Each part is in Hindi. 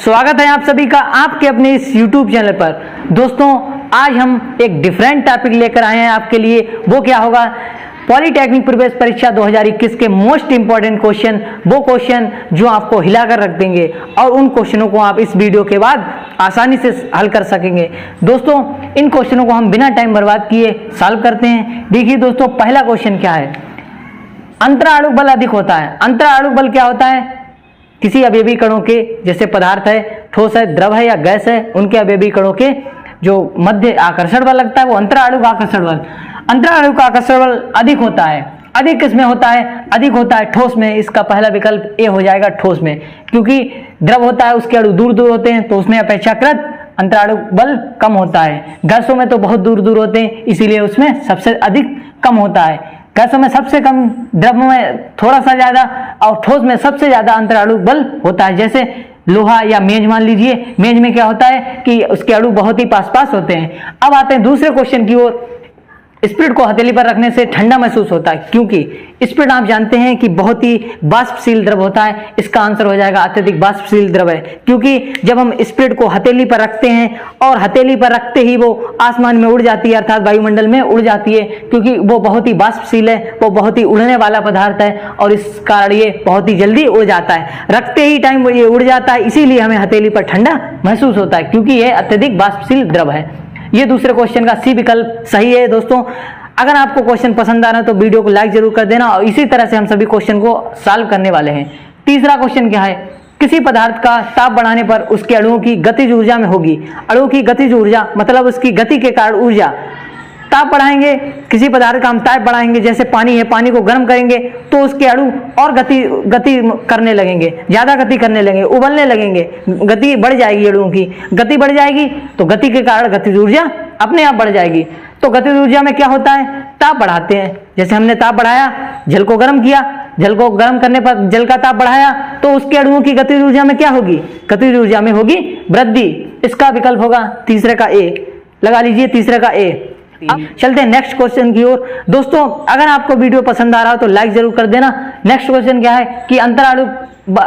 स्वागत है आप सभी का आपके अपने इस YouTube चैनल पर। दोस्तों आज हम एक डिफरेंट टॉपिक लेकर आए हैं आपके लिए। वो क्या होगा? पॉलिटेक्निक प्रवेश परीक्षा 2021 के मोस्ट इंपॉर्टेंट क्वेश्चन, वो क्वेश्चन जो आपको हिलाकर रख देंगे और उन क्वेश्चनों को आप इस वीडियो के बाद आसानी से हल कर सकेंगे। दोस्तों इन क्वेश्चनों को हम बिना टाइम बर्बाद किए सॉल्व करते हैं। देखिए दोस्तों, पहला क्वेश्चन क्या है? अंतराणु बल अधिक होता है। अंतराणु बल क्या होता है? किसी अवयवी कणों के, जैसे पदार्थ है, ठोस है, द्रव है या गैस है, उनके अवयवी कणों के जो मध्य आकर्षण बल लगता है वो अंतराणु का आकर्षण बल। अंतराणु का आकर्षण बल अधिक होता है। अधिक किसमें होता है? अधिक होता है ठोस में। इसका पहला विकल्प ए हो जाएगा, ठोस में, क्योंकि द्रव होता है उसके अणु दूर दूर होते हैं तो उसमें अपेक्षाकृत अंतराणु बल कम होता है। गैसों में तो बहुत दूर दूर होते हैं इसीलिए उसमें सबसे अधिक कम होता है। गैसों में सबसे कम, द्रव में थोड़ा सा ज्यादा और ठोस में सबसे ज्यादा अंतराणु बल होता है। जैसे लोहा या मेज मान लीजिए, मेज में क्या होता है कि उसके अणु बहुत ही पास पास होते हैं। अब आते हैं दूसरे क्वेश्चन की ओर। स्पिरिट को हथेली पर रखने से ठंडा महसूस होता है, क्योंकि स्पिरिट आप जानते हैं कि बहुत ही वाष्पशील द्रव होता है। इसका आंसर हो जाएगा अत्यधिक वाष्पशील द्रव है, क्योंकि जब हम स्पिरिट को हथेली पर रखते हैं और हथेली पर रखते ही वो आसमान में उड़ जाती है, अर्थात वायुमंडल में उड़ जाती है, क्योंकि वो बहुत ही वाष्पशील है, वो बहुत ही उड़ने वाला पदार्थ है और इस कारण ये बहुत ही जल्दी उड़ जाता है। रखते ही टाइम ये उड़ जाता है, इसीलिए हमें हथेली पर ठंडा महसूस होता है, क्योंकि यह अत्यधिक वाष्पशील द्रव है। ये दूसरे क्वेश्चन का सी विकल्प सही है। दोस्तों अगर आपको क्वेश्चन पसंद आ रहा है तो वीडियो को लाइक जरूर कर देना और इसी तरह से हम सभी क्वेश्चन को सॉल्व करने वाले हैं। तीसरा क्वेश्चन क्या है? किसी पदार्थ का ताप बढ़ाने पर उसके अणुओं की गतिज ऊर्जा में होगी। अणुओं की गतिज ऊर्जा मतलब उसकी गति के कारण ऊर्जा। ताप बढ़ाएंगे, किसी पदार्थ का हम ताप बढ़ाएंगे, जैसे पानी है, पानी को गर्म करेंगे तो उसके अणु और गति करने लगेंगे, ज्यादा गति करने लगेंगे, उबलने लगेंगे, गति बढ़ जाएगी। अणुओं की गति बढ़ जाएगी तो गति के कारण गतिज ऊर्जा अपने आप बढ़ जाएगी। तो गतिज ऊर्जा में क्या होता है? ताप बढ़ाते हैं। जैसे हमने ताप बढ़ाया, जल को गर्म किया, जल को गर्म करने पर जल का ताप बढ़ाया तो उसके अणुओं की गतिज ऊर्जा में क्या होगी? गतिज ऊर्जा में होगी वृद्धि। इसका विकल्प होगा तीसरे का ए। लगा लीजिए तीसरे का ए। अब चलते हैं नेक्स्ट क्वेश्चन की ओर। दोस्तों अगर आपको वीडियो पसंद आ रहा हो तो लाइक जरूर कर देना। नेक्स्ट क्वेश्चन क्या है कि अंतराणु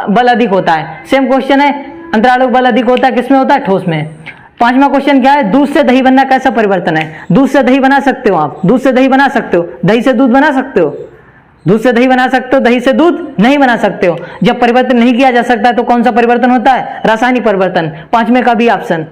बल अधिक होता है। सेम क्वेश्चन है, अंतराणु बल अधिक होता है किसमें होता है? ठोस में। पांचवा क्वेश्चन क्या है? दूध से दही बनना कैसा परिवर्तन है? दूध से दही बना सकते हो आप, दूध से दही बना सकते हो, दही से दूध बना सकते हो, दूध से दही बना सकते हो, दही से दूध नहीं बना सकते हो। जब परिवर्तन नहीं किया जा सकता है तो कौन सा परिवर्तन होता है? रासायनिक परिवर्तन। पांचवें का भी ऑप्शन।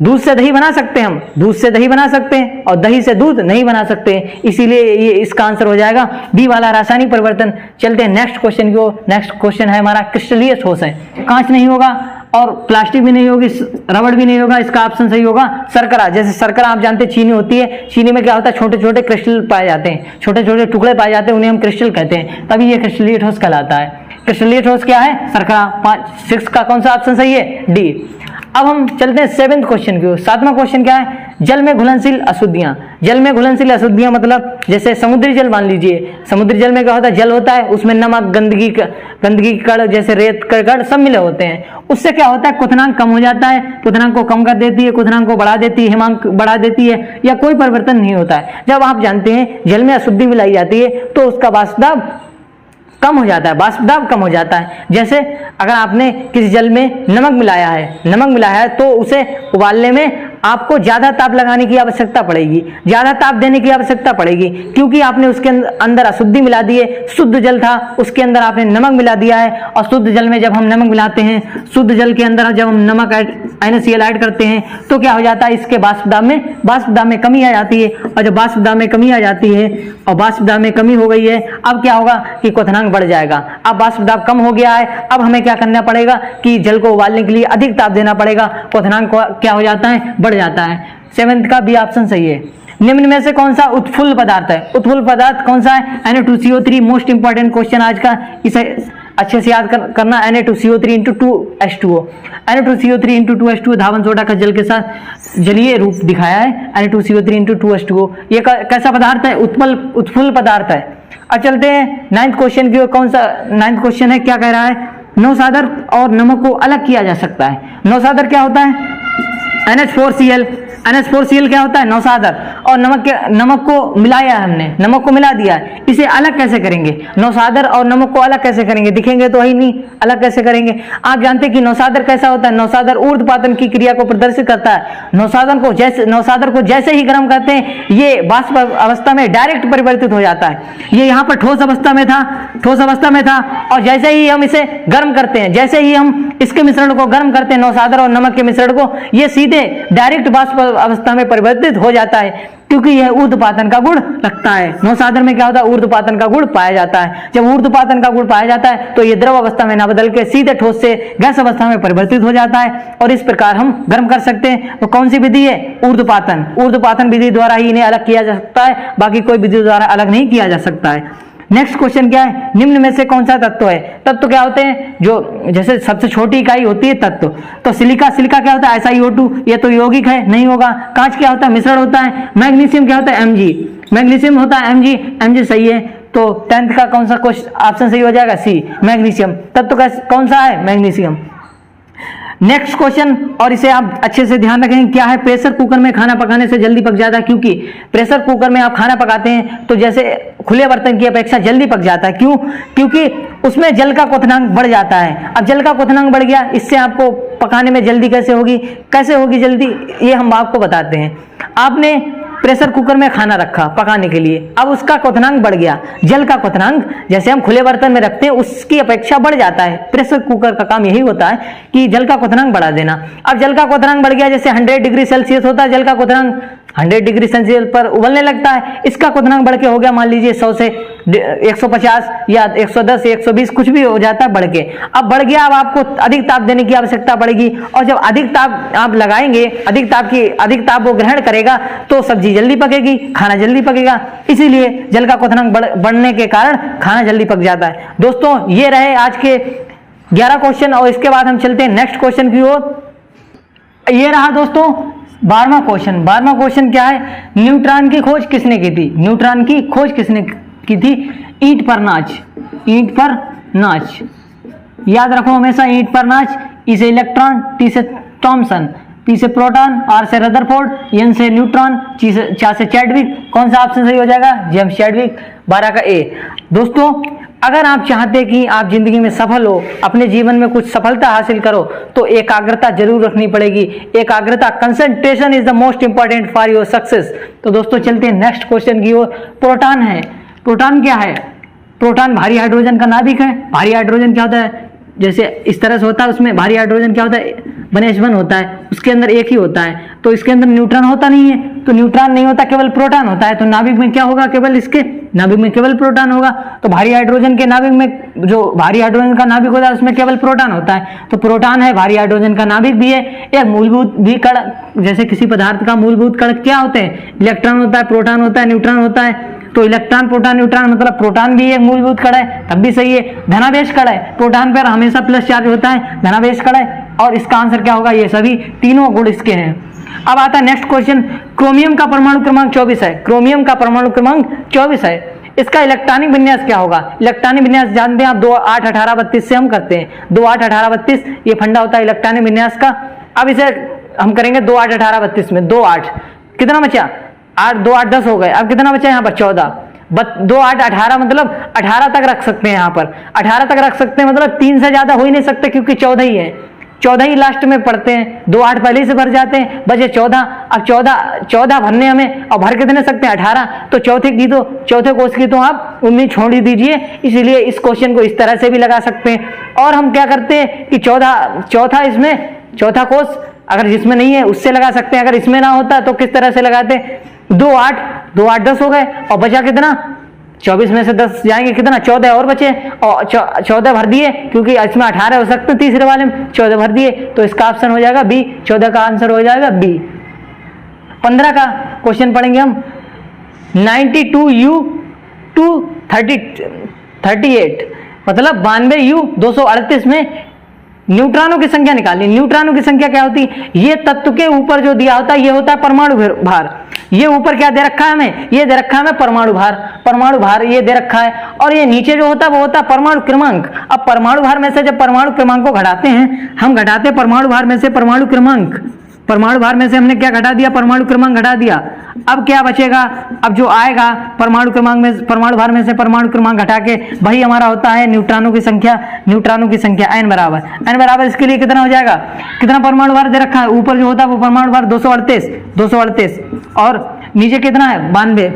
दूध से दही बना सकते हैं हम, दूध से दही बना सकते हैं और दही से दूध नहीं बना सकते, इसीलिए ये इसका आंसर हो जाएगा बी वाला रासायनिक परिवर्तन। चलते हैं नेक्स्ट क्वेश्चन की ओर। नेक्स्ट क्वेश्चन है हमारा क्रिस्टलीय ठोस है। कांच नहीं होगा और प्लास्टिक भी नहीं होगी, रबड़ भी नहीं होगा, इसका ऑप्शन सही होगा शर्करा। जैसे शर्करा आप जानते हैं चीनी होती है, चीनी में क्या होता है? छोटे छोटे क्रिस्टल पाए जाते हैं, छोटे छोटे टुकड़े पाए जाते हैं, उन्हें हम क्रिस्टल कहते हैं, तभी ये क्रिस्टलीय ठोस कहलाता है। क्रिस्टलीय ठोस क्या है? शर्करा। 6 का कौन सा ऑप्शन सही है? डी। अब हम चलते हैं 7वें क्वेश्चन की ओर। 7वां क्वेश्चन क्या है? जल में घुलनशील अशुद्धियां। जल में घुलनशील अशुद्धियां मतलब जैसे समुद्री जल मान लीजिए। समुद्री जल में क्या होता है? जल होता है, उसमें नमक, गंदगी कण, जैसे रेत कण सब मिले होते हैं। उससे क्या होता है? क्वथनांक कम हो जाता है, क्वथनांक को कम कर देती है, क्वथनांक को बढ़ा देती है, हिमांक बढ़ा देती है, या कोई परिवर्तन नहीं होता है। जब आप जानते हैं जल में अशुद्धि मिलाई जाती है तो उसका वाष्पदाब कम हो जाता है, वाष्पदाब कम हो जाता है। जैसे अगर आपने किसी जल में नमक मिलाया है तो उसे उबालने में आपको ज्यादा ताप लगाने की आवश्यकता पड़ेगी, ज्यादा ताप देने की आवश्यकता पड़ेगी, क्योंकि आपने उसके अंदर अशुद्धि मिला दी है। शुद्ध जल था, उसके अंदर आपने नमक मिला दिया है, और शुद्ध जल में जब हम नमक मिलाते हैं, शुद्ध जल के अंदर जब हम नमक NaCl ऐड करते हैं तो क्या हो जाता है? इसके वाष्पदाब में कमी आ जाती है, और जब वाष्पदाब में कमी आ जाती है और वाष्पदाब में कमी हो गई है, अब क्या होगा कि क्वथनांक बढ़ जाएगा। अब वाष्पदाब कम हो गया है, अब हमें क्या करना पड़ेगा कि जल को उबालने के लिए अधिक ताप देना पड़ेगा, क्वथनांक क्या हो जाता है? बढ़ जाता है। 7th का भी ऑप्शन सही है। निम्न में से कौन सा उत्फुल्ल पदार्थ है? उत्फुल्ल पदार्थ कौन सा है? Na2CO3। मोस्ट इंपॉर्टेंट क्वेश्चन आज का, इसे अच्छे से याद करना। Na2CO3 × 2H2O। Na2CO3 × 2H2O धावन सोडा का जल के साथ जलीय रूप दिखाया है। Na2CO3 × 2H2O ये कैसा पदार्थ है? उत्फुल्ल पदार्थ है। अब चलते हैं 9th क्वेश्चन की ओर। कौन सा 9th क्वेश्चन है? क्या कह रहा है? नौसादर और नमक को अलग किया जा सकता है। नौसादर क्या होता है? NH4Cl, NH4Cl क्या होता है? नौसादर। और नमक को मिलाया है हमने, नमक को मिला दिया है, इसे अलग कैसे करेंगे? नौसादर और नमक को अलग कैसे करेंगे? दिखेंगे तो ही नहीं, अलग कैसे करेंगे? आप जानते हैं कि नौसादर कैसा होता है? नौसादर ऊर्ध्वपातन की क्रिया को प्रदर्शित करता है। नौसादर को जैसे ही गर्म करते हैं ये वाष्प अवस्था में डायरेक्ट परिवर्तित हो जाता है। ये यहाँ पर ठोस अवस्था में था और जैसे ही हम इसे गर्म करते हैं, जैसे ही हम इसके मिश्रण को गर्म करते हैं, नौसादर और नमक के मिश्रण को, ये सीधे डायरेक्ट वाष्प अवस्था में परिवर्तित हो जाता है, क्योंकि यह ऊर्ध्वपातन का गुण रखता है। नौसादर में क्या होता है? ऊर्ध्वपातन का गुण पाया जाता है। जब ऊर्ध्वपातन का गुण पाया जाता है तो ये द्रव अवस्था में ना बदल के सीधे ठोस से गैस अवस्था में परिवर्तित हो जाता है और इस प्रकार हम गर्म कर सकते हैं। तो कौन सी विधि है? ऊर्ध्वपातन विधि द्वारा ही इन्हें अलग किया जा सकता है, बाकी कोई विधि द्वारा अलग नहीं किया जा सकता है। नेक्स्ट क्वेश्चन क्या है? निम्न में से कौन सा तत्व है? तत्व क्या होते हैं? जो जैसे सबसे छोटी इकाई होती है तत्व, तो सिलिका क्या होता है? SiO2, ये तो यौगिक है, नहीं होगा। कांच क्या होता है? मिश्रण होता है। मैग्नीशियम क्या होता है? मैग्नीशियम होता है Mg सही है। तो 10th का कौन सा क्वेश्चन ऑप्शन सही हो जाएगा? सी, मैग्नीशियम। तत्व का कौन सा है? मैग्नीशियम। नेक्स्ट क्वेश्चन, और इसे आप अच्छे से ध्यान रखें, क्या है? प्रेशर कुकर में खाना पकाने से जल्दी पक जाता है, क्योंकि प्रेशर कुकर में आप खाना पकाते हैं तो जैसे खुले बर्तन की अपेक्षा जल्दी पक जाता है। क्यों? क्योंकि उसमें जल का क्वथनांक बढ़ जाता है। अब जल का क्वथनांक बढ़ गया, इससे आपको पकाने में जल्दी कैसे होगी जल्दी, ये हम आपको बताते हैं। आपने प्रेशर कुकर में खाना रखा पकाने के लिए, अब उसका क्वथनांक बढ़ गया, जल का क्वथनांक जैसे हम खुले बर्तन में रखते हैं उसकी अपेक्षा बढ़ जाता है। प्रेशर कुकर का काम यही होता है कि जल का क्वथनांक बढ़ा देना। अब जल का क्वथनांक बढ़ गया, जैसे 100 डिग्री सेल्सियस होता है जल का क्वथनांक, 100 डिग्री सेल्सियस पर उबलने लगता है, इसका क्वथनांक बढ़ के हो गया मान लीजिए 100 से 150 या 110 या 120 कुछ भी हो जाता है बढ़ के। अब बढ़ गया, अब आपको अधिक ताप देने की आवश्यकता पड़ेगी और जब अधिक ताप आप लगाएंगे, अधिक ताप वो ग्रहण करेगा तो सब्जी जल्दी पकेगी, खाना जल्दी पकेगा। इसीलिए जल का क्वथनांक बढ़ने के कारण खाना जल्दी पक जाता है। दोस्तों ये रहे आज के 11 क्वेश्चन और इसके बाद हम चलते हैं नेक्स्ट क्वेश्चन की ओर। ये रहा दोस्तों 12वां क्वेश्चन क्या है? न्यूट्रॉन की खोज किसने की थी? न्यूट्रॉन की खोज किसने की थी? ईंट पर नाच। याद रखो हमेशा ईंट पर नाच। ई से इलेक्ट्रॉन, टी से थॉमसन, पी से प्रोटॉन, आर से रदरफोर्ड, एन से न्यूट्रॉन, चा से चैडविक। कौन सा ऑप्शन सही हो जाएगा? James Chadwick. 12 का ए। दोस्तों अगर आप चाहते हैं कि आप जिंदगी में सफल हो, अपने जीवन में कुछ सफलता हासिल करो, तो एकाग्रता जरूर रखनी पड़ेगी। एकाग्रता, concentration is the most important for your success. तो दोस्तों चलते हैं नेक्स्ट क्वेश्चन की ओर। प्रोटॉन क्या है? प्रोटॉन भारी हाइड्रोजन का नाभिक है। भारी हाइड्रोजन क्या होता है? जैसे इस तरह से होता है, उसमें भारी हाइड्रोजन क्या होता है? 1s1 होता है, उसके अंदर एक ही होता है, तो इसके अंदर न्यूट्रॉन होता नहीं है, तो न्यूट्रॉन नहीं होता, केवल प्रोटॉन होता है। तो नाभिक में क्या होगा? केवल इसके नाभिक में केवल प्रोटॉन होगा। तो भारी हाइड्रोजन के नाभिक में, जो भारी हाइड्रोजन का नाभिक होता है उसमें केवल प्रोटॉन होता है, तो प्रोटॉन है, भारी हाइड्रोजन का नाभिक भी है। एक मूलभूत भी कण, जैसे किसी पदार्थ का मूलभूत कण क्या होते हैं? इलेक्ट्रॉन होता है, प्रोटॉन होता है, न्यूट्रॉन होता है। तो इलेक्ट्रॉन, प्रोटॉन, न्यूट्रॉन मतलब प्रोटॉन भी एक मूलभूत कण है, तब भी सही है। धनावेश कण है, प्रोटॉन पर हमेशा प्लस चार्ज होता है, धनावेश कण है। और इसका आंसर क्या होगा? ये सभी तीनों गुण इसके हैं। अब आता है नेक्स्ट क्वेश्चन। क्रोमियम का परमाणु क्रमांक 24 है। क्रोमियम का परमाणु क्रमांक 24 है। इसका इलेक्ट्रॉनिक विन्यास क्या होगा? इलेक्ट्रॉनिक विन्यास जानते हैं आप, 2 8 18 32 से हम करते हैं। 2 8 18 32 ये फंडा होता है इलेक्ट्रॉनिक विन्यास का। अब इसे हम करेंगे 2 8 18 32 में 2 8 कितना बचा? 8 2 8 10 हो गए। अब कितना बचा यहाँ पर? 14। 2 8 18 मतलब 18 तक रख सकते हैं। यहाँ पर 18 तक रख सकते हैं, मतलब 3 से ज्यादा हो ही नहीं सकते, क्योंकि 14 ही है। 14 ही लास्ट में पढ़ते हैं। 2 8 पहले से भर जाते हैं, बचे 14। अब 14 भरने हमें, और भर कितने सकते हैं? 18। तो चौथे कोष की तो आप उम्मीद छोड़ ही दीजिए। इसीलिए इस क्वेश्चन को इस तरह से भी लगा सकते हैं। और हम क्या करते हैं कि चौथा कोष अगर जिसमें नहीं है उससे लगा सकते हैं। अगर इसमें ना होता तो किस तरह से लगाते? 2 8 10 हो गए, और बचा कितना? 24 में से 10 जाएंगे, कितना? 14 और बचे, और 14 भर दिए, क्योंकि इसमें 18 हो सकते हैं, तीसरे वाले में 14 भर दिए, तो इसका ऑप्शन हो जाएगा बी। 14 का आंसर हो जाएगा बी। 15 का क्वेश्चन पढ़ेंगे हम। 92U 238 मतलब 92U 238 में न्यूट्रॉनों की संख्या निकाली। न्यूट्रॉनों की संख्या क्या होती है? ये तत्व के ऊपर जो दिया होता है ये होता है परमाणु भार। ये ऊपर क्या दे रखा है हमें? ये दे रखा है हमें परमाणु भार ये दे रखा है। और ये नीचे जो होता है वो होता है परमाणु क्रमांक। अब परमाणु भार में से जब परमाणु क्रमांक को घटाते हैं, हम घटाते हैं परमाणु भार में से परमाणु परमाणु भार में से हमने क्या घटा दिया, परमाणु क्रमांक घटा दिया। अब क्या बचेगा, अब जो आएगा परमाणु क्रमांक में, परमाणु भार में से परमाणु क्रमांक घटा के वही हमारा होता है न्यूट्रॉनों की संख्या। न्यूट्रॉनों की संख्या n बराबर इसके लिए कितना हो जाएगा, कितना परमाणु भार दे रखा है, ऊपर जो होता है वो परमाणु भार 238 और नीचे कितना है 92।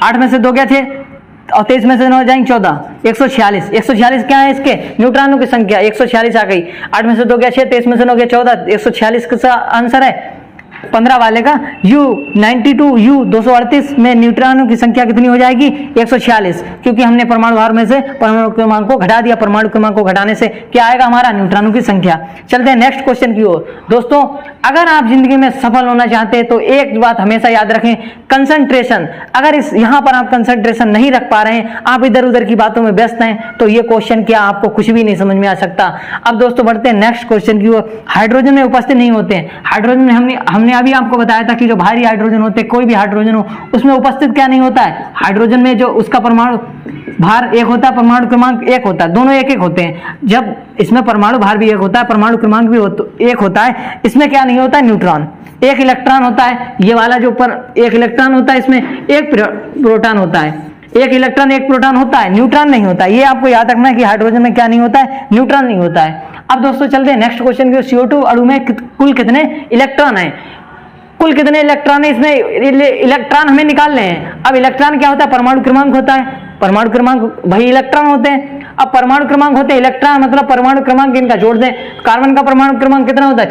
8 में से 2 क्या थे और 23 में से 9 जाएंगे 14, 146 क्या है इसके न्यूट्रॉनों की संख्या, 146 आ गई। 8 में से 2 गया 6, 23 में से 9 गया 14, 146 का आंसर है 15 वाले का U92 238 में न्यूट्रॉनों की संख्या कितनी हो जाएगी 146, क्योंकि हमने परमाणु भार में से परमाणु क्रमांक को घटा दिया। परमाणु क्रमांक को घटाने से क्या आएगा हमारा न्यूट्रॉनों की संख्या। चलते हैं नेक्स्ट क्वेश्चन की ओर। दोस्तों अगर आप जिंदगी में सफल होना चाहते हैं तो एक बात हमेशा याद रखें, कंसंट्रेशन। अगर इस यहाँ पर आप कंसंट्रेशन नहीं रख पा रहे हैं, आप इधर उधर की बातों में व्यस्त हैं, तो ये क्वेश्चन क्या आपको कुछ भी नहीं समझ में आ सकता। अब दोस्तों बढ़ते हैं नेक्स्ट क्वेश्चन की ओर। हाइड्रोजन में उपस्थित नहीं होते हैं। हाइड्रोजन में हमने अभी आपको बताया था कि जो भारी हाइड्रोजन होते हैं, कोई भी हाइड्रोजन हो उसमें उपस्थित क्या नहीं होता है, हाइड्रोजन में जो उसका परमाणु भार 1 होता है, परमाणु क्रमांक 1 होता है, दोनों 1 होते हैं। जब इसमें परमाणु भार भी 1 होता है, परमाणु क्रमांक भी 1 होता है, इसमें क्या नहीं होता है न्यूट्रॉन। 1 इलेक्ट्रॉन होता है, ये वाला जो पर 1 इलेक्ट्रॉन होता है, इसमें 1 प्रोटॉन होता है। 1 इलेक्ट्रॉन 1 प्रोटॉन होता है, न्यूट्रॉन नहीं होता। ये आपको याद रखना है कि हाइड्रोजन में क्या नहीं होता है, न्यूट्रॉन नहीं होता है। अब दोस्तों चलते हैं नेक्स्ट क्वेश्चन की। CO2 अणु में कुल कितने इलेक्ट्रॉन है, कुल कितने इलेक्ट्रॉन है, इसमें इलेक्ट्रॉन हमें निकालने हैं। अब इलेक्ट्रॉन क्या होता है, परमाणु क्रमांक होता है, परमाणु क्रमांक वही इलेक्ट्रॉन होते हैं। अब परमाणु क्रमांक होते हैं, इलेक्ट्रॉन मतलब परमाणु क्रमांक इनका जोड़ दें। कार्बन का परमाणु क्रमांक कितना होता है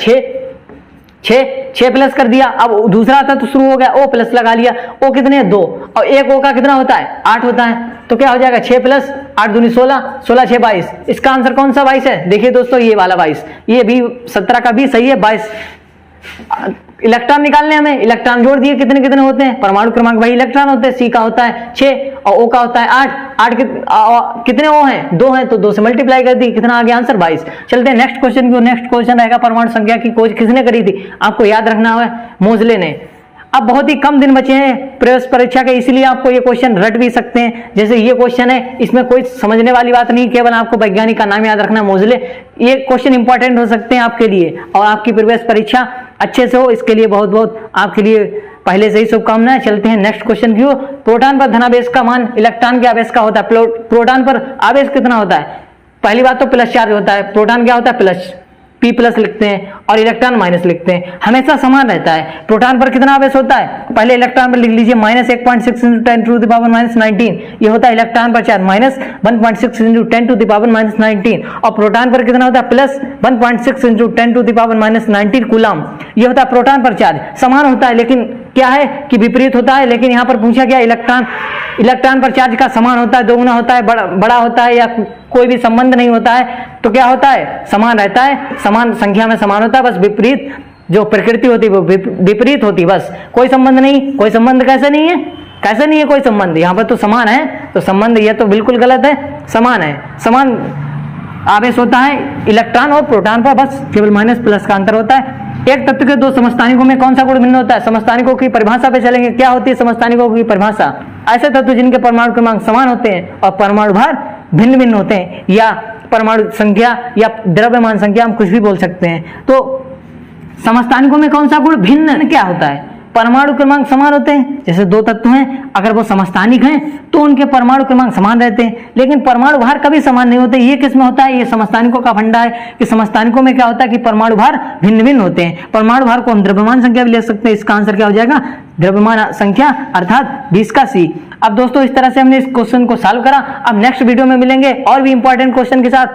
6 प्लस कर दिया। अब दूसरा आता तो शुरू हो गया, O प्लस लगा लिया। O कितने 2 और 1 O का कितना होता है 8 होता है, तो क्या हो जाएगा 6 प्लस 8 दूनी 16, 16 6 22। इसका आंसर कौन सा 22 है, देखिए दोस्तों ये वाला 22, ये भी 17 का भी सही है 22। इलेक्ट्रॉन निकालने हमें, इलेक्ट्रॉन जोड़ दिए, कितने कितने होते हैं, परमाणु क्रमांक वही इलेक्ट्रॉन होते हैं। C का होता है 6 और O का होता है 8 कितने O हैं 2 हैं, तो 2 से मल्टीप्लाई कर दी, कितना आ गया आंसर 22। चलते हैं नेक्स्ट क्वेश्चन की। नेक्स्ट क्वेश्चन रहेगा परमाणु संख्या की खोज किसने करी थी, आपको याद रखना है मोजले ने। अब बहुत ही कम दिन बचे हैं प्रवेश परीक्षा के, इसलिए आपको ये क्वेश्चन रट भी सकते हैं। जैसे ये क्वेश्चन है, इसमें कोई समझने वाली बात नहीं, केवल आपको वैज्ञानिक का नाम याद रखना मोजले। ये क्वेश्चन इंपॉर्टेंट हो सकते हैं आपके लिए और आपकी प्रवेश परीक्षा अच्छे से हो, इसके लिए बहुत बहुत आपके लिए पहले से ही शुभकामनाएं। चलते हैं नेक्स्ट क्वेश्चन की ओर। प्रोटॉन पर धनावेश का मान इलेक्ट्रॉन के आवेश का होता है। प्रोटॉन पर आवेश कितना होता है, पहली बात तो प्लस चार्ज होता है, प्रोटॉन क्या होता है प्लस, P प्लस लिखते हैं और इलेक्ट्रॉन माइनस लिखते हैं, हमेशा समान रहता है। प्रोटॉन पर कितना आवेश होता है, पहले इलेक्ट्रॉन पर लिख लीजिए -1.6 × 10⁻⁻19 ये होता है इलेक्ट्रॉन पर चार्ज, -1.6 × 10⁻⁻19 और प्रोटॉन पर कितना होता है +1.6 × 10⁻⁻19 कूलम, ये होता है प्रोटॉन पर चार्ज। समान होता है लेकिन क्या है कि विपरीत होता है, लेकिन यहाँ पर पूछा गया इलेक्ट्रॉन पर चार्ज का समान होता है, दोगुना होता है, बड़ा होता है, या कोई भी संबंध नहीं होता है, तो क्या होता है समान रहता है, समान संख्या में समान होता है, बस विपरीत जो प्रकृति होती है वो विपरीत होती है, बस कोई संबंध नहीं। कोई संबंध कैसे नहीं है, कैसे नहीं है कोई संबंध, यहाँ पर तो समान है, तो संबंध ये तो बिल्कुल गलत है, समान है, समान आवेश होता है इलेक्ट्रॉन और प्रोटॉन पर, बस केवल माइनस प्लस का अंतर होता है। एक तत्व के 2 समस्थानिकों में कौन सा गुण भिन्न होता है, समस्थानिकों की परिभाषा पे चलेंगे। क्या होती है समस्थानिकों की परिभाषा, ऐसे तत्व जिनके परमाणु क्रमांक समान होते हैं और परमाणु भार भिन्न भिन्न होते हैं, या परमाणु संख्या या द्रव्यमान संख्या हम कुछ भी बोल सकते हैं। तो समस्थानिकों में कौन सा गुण भिन्न क्या होता है, परमाणु क्रमांक समान होते हैं। जैसे 2 तत्व हैं, अगर वो समस्थानिक हैं तो उनके परमाणु क्रमांक समान रहते हैं, लेकिन परमाणु भार कभी समान नहीं होते। ये किसमें होता है, ये समस्थानिकों का फंडा है कि समस्थानिकों में क्या होता है कि परमाणु भार भिन्न भिन्न होते हैं। परमाणु भार को हम द्रव्यमान संख्या भी ले सकते हैं, इसका आंसर क्या हो जाएगा द्रव्यमान संख्या अर्थात 20 का C। अब दोस्तों इस तरह से हमने इस क्वेश्चन को सॉल्व करा। अब नेक्स्ट वीडियो में मिलेंगे और भी इंपॉर्टेंट क्वेश्चन के साथ।